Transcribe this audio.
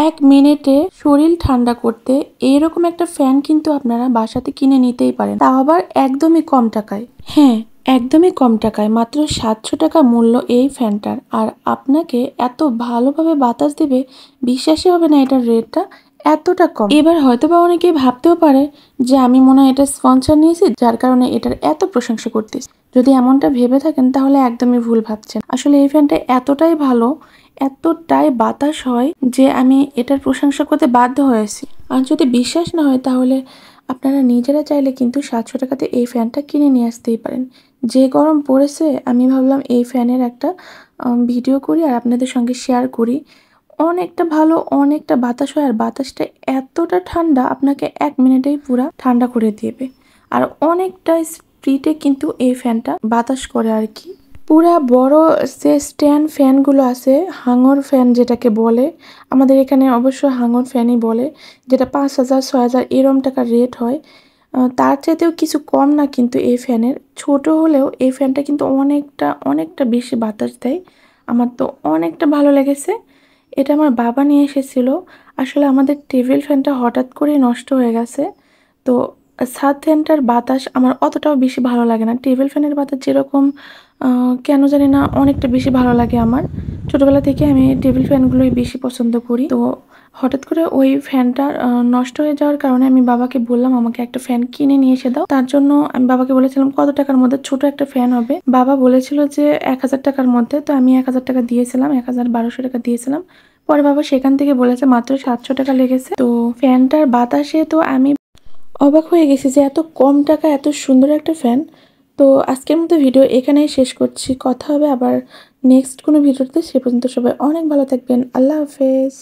1 মিনিটে শরীর ঠান্ডা করতে এরকম একটা ফ্যান কিন্তু আপনারা বাসাতে কিনে নিতেই পারেন, তাও আবার একদমই কম টাকায়। হ্যাঁ, একদমই কম টাকায়, মাত্র 700 টাকা মূল্য এই ফ্যানটার। আর আপনাকে এত ভালোভাবে বাতাস দেবে, বিশ্বাসই হবে না এটার রেটটা এতটা কম। এবার হয়তোবা অনেকেই ভাবতেও পারে যে আমি মনে হয় এটা স্পন্সর নিয়েছি, যার কারণে এটার এত প্রশংসা করতেছি। যদি এমনটা ভেবে থাকেন তাহলে একদমই ভুল ভাবছেন। আসলে এই ফ্যানটা এতটাই ভালো, এতটাই বাতাস হয় যে আমি এটার প্রশংসা করতে বাধ্য হয়েছি। আর যদি বিশ্বাস না হয় তাহলে আপনারা নিজেরা চাইলে কিন্তু 700 টাকাতে এই ফ্যানটা কিনে নিয়ে আসতেই পারেন। যে গরম পড়েছে, আমি ভাবলাম এই ফ্যানের একটা ভিডিও করি আর আপনাদের সঙ্গে শেয়ার করি। অনেকটা ভালো, অনেকটা বাতাস হয়, আর বাতাসটা এতটা ঠান্ডা আপনাকে 1 মিনিটেই পুরা ঠান্ডা করে দেবে। আর অনেকটা স্পিডে কিন্তু এই ফ্যানটা বাতাস করে আর কি। পুরা বড় যে স্ট্যান্ড ফ্যানগুলো আছে, হাঙর ফ্যান যেটাকে বলে, আমাদের এখানে অবশ্য হাঙর ফ্যানই বলে, যেটা 5,000 6,000 এরম টাকার রেট হয়, তার চাইতেও কিছু কম না কিন্তু এই ফ্যানের। ছোট হলেও এই ফ্যানটা কিন্তু অনেকটা অনেকটা বেশি বাতাস দেয়। আমার তো অনেকটা ভালো লেগেছে। এটা আমার বাবা নিয়ে এসেছিল। আসলে আমাদের টেবিল ফ্যানটা হঠাৎ করেই নষ্ট হয়ে গেছে, তো ছাদ ফ্যানটার বাতাস আমার অতটাও বেশি ভালো লাগে না। টেবিল ফ্যানের বাতাস যেরকম কেন জানি না অনেকটা বেশি ভালো লাগে আমার। ছোটোবেলা থেকে আমি টেবিল ফ্যানগুলোই বেশি পছন্দ করি। তো হঠাৎ করে ওই ফ্যানটা নষ্ট হয়ে যাওয়ার কারণে আমি বাবাকে বললাম আমাকে একটা ফ্যান কিনে নিয়ে এসে দাও। তার জন্য আমি বাবাকে বলেছিলাম কত টাকার মধ্যে ছোট একটা ফ্যান হবে। বাবা বলেছিল যে 1,000 টাকার মধ্যে। তো আমি 1,000 টাকা দিয়েছিলাম, 1,1200 টাকা দিয়েছিলাম। পরে বাবা সেখান থেকে বলেছে মাত্র 700 টাকা লেগেছে। তো ফ্যানটার বাতাসে তো আমি অবাক হয়ে গেছি যে এত কম টাকা এত সুন্দর একটা ফ্যান। তো আজকের মতো ভিডিও এখানেই শেষ করছি। কথা হবে আবার নেক্সট কোনো ভিডিওতে। সে পর্যন্ত সবাই অনেক ভালো থাকবেন। আল্লাহ হাফেজ।